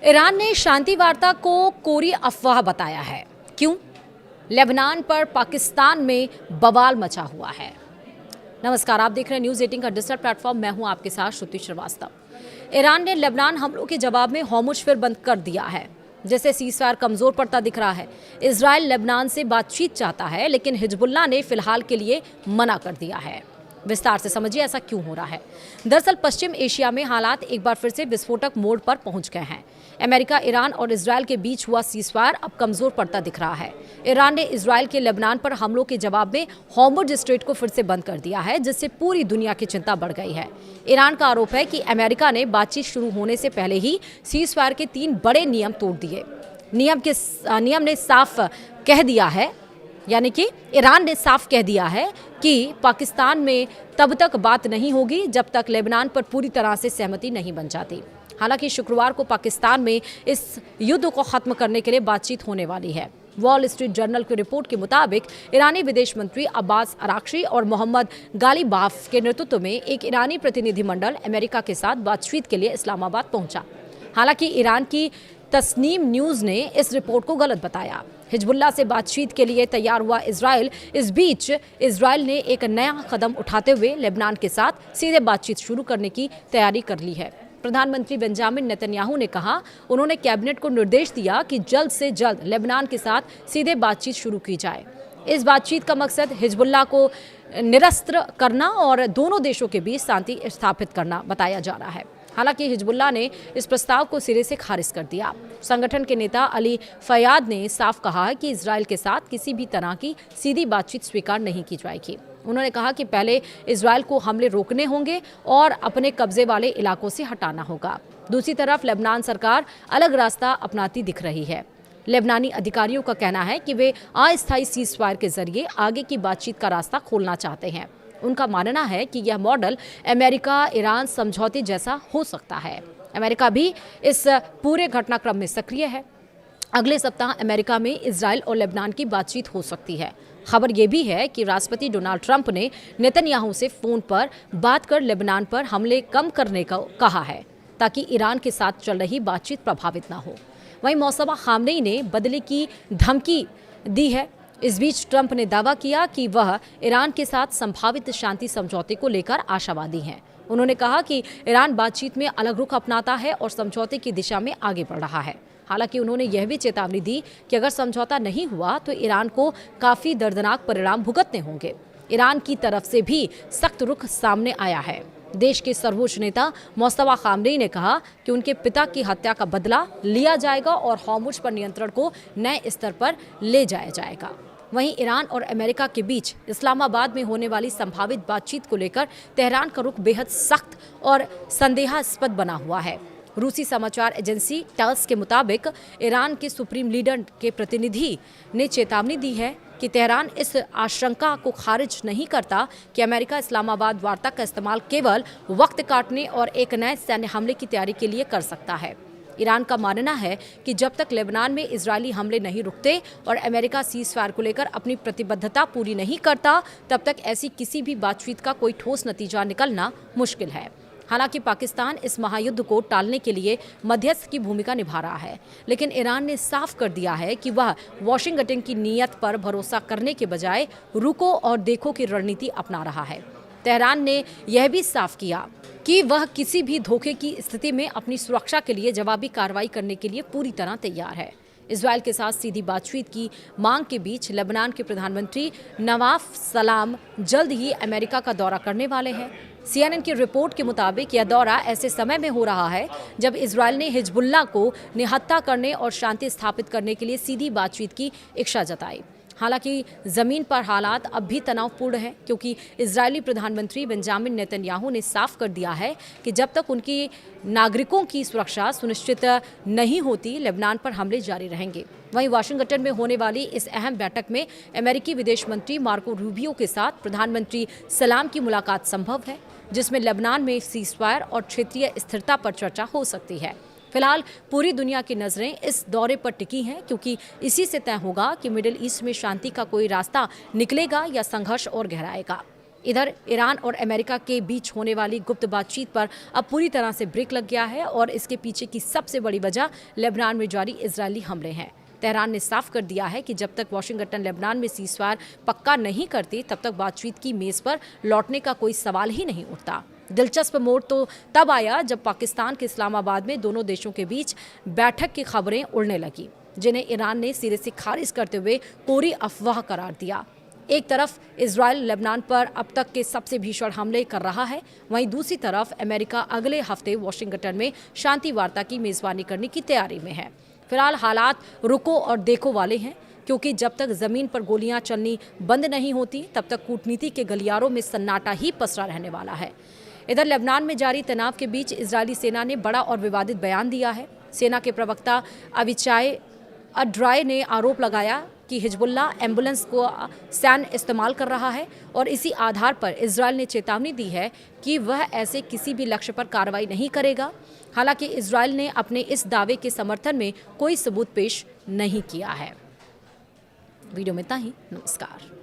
Iran ने शांति वार्ता को कोरी अफवाह बताया है। क्यों? लेबनान पर पाकिस्तान में बवाल मचा हुआ है। नमस्कार, आप देख रहे हैं न्यूज़ 18 का डिजिटल प्लेटफॉर्म। मैं हूं आपके साथ श्रुति श्रीवास्तव। ईरान ने लेबनान हमलों के जवाब में होर्मुज फिर बंद कर दिया है। जैसे सीज़फायर कमजोर पड़ता दिख रहा है। इजराइल लेबनान से बातचीत चाहता है, लेकिन हिजबुल्लाह ने फिलहाल के लिए मना कर दिया है। विस्तार से समझिए ऐसा क्यों हो रहा है। दरअसल पश्चिम एशिया में हालात एक बार फिर से विस्फोटक मोड़ पर पहुंच गए हैं। अमेरिका, ईरान और इजराइल के बीच हुआ सीज़फायर अब कमजोर पड़ता दिख रहा है। ईरान ने इजराइल के लेबनान पर हमलों के जवाब में होर्मुज स्ट्रेट को फिर से बंद कर दिया है, जिससे पूरी दुनिया की चिंता बढ़ गई है। ईरान का आरोप है कि अमेरिका ने बातचीत शुरू होने से पहले ही सीज़फायर के 3 बड़े नियम तोड़ दिए। नियम ने साफ कह दिया है, यानी कि ईरान ने साफ कह दिया है कि पाकिस्तान में तब तक बात नहीं होगी जब तक लेबनान पर पूरी तरह से सहमति नहीं बन जाती। हालांकि शुक्रवार को पाकिस्तान में इस युद्ध को खत्म करने के लिए बातचीत होने वाली है। वॉल स्ट्रीट जर्नल की रिपोर्ट के मुताबिक ईरानी विदेश मंत्री अब्बास अराक्ची और मोहम्मद गालिबाफ के नेतृत्व में एक ईरानी प्रतिनिधिमंडल अमेरिका के साथ बातचीत के लिए इस्लामाबाद पहुंचा। हालांकि ईरान की तस्नीम न्यूज़ ने इस रिपोर्ट को गलत बताया। हिजबुल्लाह से बातचीत के लिए तैयार हुआ इजराइल, इस बीच इजराइल ने एक नया कदम उठाते हुए लेबनान के साथ सीधे बातचीत शुरू करने की तैयारी कर ली है। प्रधानमंत्री बेंजामिन नेतन्याहू ने कहा, उन्होंने कैबिनेट को निर्देश दिया कि जल्द से जल्द लेबनान के साथ सीधे बातचीत शुरू की जाए। इस बातचीत का मकसद हिजबुल्लाह को निरस्त्र करना और दोनों देशों के बीच शांति स्थापित करना बताया जा रहा है। हालांकि हिजबुल्लाह ने इस प्रस्ताव को सिरे से खारिज कर दिया। संगठन के नेता अली फयाद ने साफ कहा है कि इजराइल के साथ किसी भी तरह की सीधी बातचीत स्वीकार नहीं की जाएगी। उन्होंने कहा कि पहले इजराइल को हमले रोकने होंगे और अपने कब्जे वाले इलाकों से हटाना होगा। दूसरी तरफ लेबनान सरकार अलग रास्ता अपनाती दिख रही है। लेबनानी अधिकारियों का कहना है कि वे अस्थायी सीज़फायर के जरिए आगे की बातचीत का रास्ता खोलना चाहते हैं। उनका मानना है कि यह मॉडल अमेरिका ईरान समझौते जैसा हो सकता है। अमेरिका भी इस पूरे घटनाक्रम में सक्रिय है। अगले सप्ताह अमेरिका में इजराइल और लेबनान की बातचीत हो सकती है। खबर यह भी है कि राष्ट्रपति डोनाल्ड ट्रंप ने नेतन्याहू से फोन पर बात कर लेबनान पर हमले कम करने को कहा है, ताकि ईरान के साथ चल रही बातचीत प्रभावित न हो। वहीं मौसमा खामनेई ने बदले की धमकी दी है। इस बीच ट्रंप ने दावा किया कि वह ईरान के साथ संभावित शांति समझौते को लेकर आशावादी हैं। उन्होंने कहा कि ईरान बातचीत में अलग रुख अपनाता है और समझौते की दिशा में आगे बढ़ रहा है। हालांकि उन्होंने यह भी चेतावनी दी कि अगर समझौता नहीं हुआ तो ईरान को काफ़ी दर्दनाक परिणाम भुगतने होंगे। ईरान की तरफ से भी सख्त रुख सामने आया है। देश के सर्वोच्च नेता मौसमा खामनेई ने कहा कि उनके पिता की हत्या का बदला लिया जाएगा और होर्मुज पर नियंत्रण को नए स्तर पर ले जाया जाएगा। वहीं ईरान और अमेरिका के बीच इस्लामाबाद में होने वाली संभावित बातचीत को लेकर तेहरान का रुख बेहद सख्त और संदेहास्पद बना हुआ है। रूसी समाचार एजेंसी टास के मुताबिक ईरान के सुप्रीम लीडर के प्रतिनिधि ने चेतावनी दी है कि तेहरान इस आशंका को खारिज नहीं करता कि अमेरिका इस्लामाबाद वार्ता का इस्तेमाल केवल वक्त काटने और एक नए सैन्य हमले की तैयारी के लिए कर सकता है। ईरान का मानना है कि जब तक लेबनान में इजरायली हमले नहीं रुकते और अमेरिका सीज़फायर को लेकर अपनी प्रतिबद्धता पूरी नहीं करता, तब तक ऐसी किसी भी बातचीत का कोई ठोस नतीजा निकलना मुश्किल है। हालांकि पाकिस्तान इस महायुद्ध को टालने के लिए मध्यस्थ की भूमिका निभा रहा है, लेकिन ईरान ने साफ कर दिया है कि वह वाशिंगटन की नीयत पर भरोसा करने के बजाय रुको और देखो की रणनीति अपना रहा है। तेहरान ने यह भी साफ किया कि वह किसी भी धोखे की स्थिति में अपनी सुरक्षा के लिए जवाबी कार्रवाई करने के लिए पूरी तरह तैयार है। इजराइल के साथ सीधी बातचीत की मांग के बीच लेबनान के प्रधानमंत्री नवाफ सलाम जल्द ही अमेरिका का दौरा करने वाले हैं। CNN की रिपोर्ट के मुताबिक यह दौरा ऐसे समय में हो रहा है जब इजराइल ने हिजबुल्लाह को निहत्था करने और शांति स्थापित करने के लिए सीधी बातचीत की इच्छा जताई। हालांकि ज़मीन पर हालात अब भी तनावपूर्ण हैं, क्योंकि इजरायली प्रधानमंत्री बेंजामिन नेतन्याहू ने साफ कर दिया है कि जब तक उनकी नागरिकों की सुरक्षा सुनिश्चित नहीं होती, लेबनान पर हमले जारी रहेंगे। वहीं वाशिंगटन में होने वाली इस अहम बैठक में अमेरिकी विदेश मंत्री मार्को रूबियो के साथ प्रधानमंत्री सलाम की मुलाकात संभव है, जिसमें लेबनान में सीज़फायर और क्षेत्रीय स्थिरता पर चर्चा हो सकती है। फिलहाल पूरी दुनिया की नज़रें इस दौरे पर टिकी हैं, क्योंकि इसी से तय होगा कि मिडिल ईस्ट में शांति का कोई रास्ता निकलेगा या संघर्ष और गहराएगा। इधर ईरान और अमेरिका के बीच होने वाली गुप्त बातचीत पर अब पूरी तरह से ब्रेक लग गया है और इसके पीछे की सबसे बड़ी वजह लेबनान में जारी इजरायली हमले हैं। तेहरान ने साफ कर दिया है कि जब तक वाशिंगटन लेबनान में सीजफायर पक्का नहीं करती तब तक बातचीत की मेज पर लौटने का कोई सवाल ही नहीं उठता। दिलचस्प मोड़ तो तब आया जब पाकिस्तान के इस्लामाबाद में दोनों देशों के बीच बैठक की खबरें उड़ने लगी, जिन्हें ईरान ने सिरे से खारिज करते हुए कोरी अफवाह करार दिया। एक तरफ इजरायल लेबनान पर अब तक के सबसे भीषण हमले कर रहा है, वहीं दूसरी तरफ अमेरिका अगले हफ्ते वाशिंगटन में शांति वार्ता की मेजबानी करने की तैयारी में है। फिलहाल हालात रुको और देखो वाले हैं, क्योंकि जब तक जमीन पर गोलियां चलनी बंद नहीं होती तब तक कूटनीति के गलियारों में सन्नाटा ही पसरा रहने वाला है। इधर लेबनान में जारी तनाव के बीच इजरायली सेना ने बड़ा और विवादित बयान दिया है। सेना के प्रवक्ता अविचाई अड्राय ने आरोप लगाया कि हिजबुल्ला एम्बुलेंस को सैन्य इस्तेमाल कर रहा है और इसी आधार पर इजरायल ने चेतावनी दी है कि वह ऐसे किसी भी लक्ष्य पर कार्रवाई नहीं करेगा। हालांकि इजरायल ने अपने इस दावे के समर्थन में कोई सबूत पेश नहीं किया है। वीडियो में इतना ही। नमस्कार।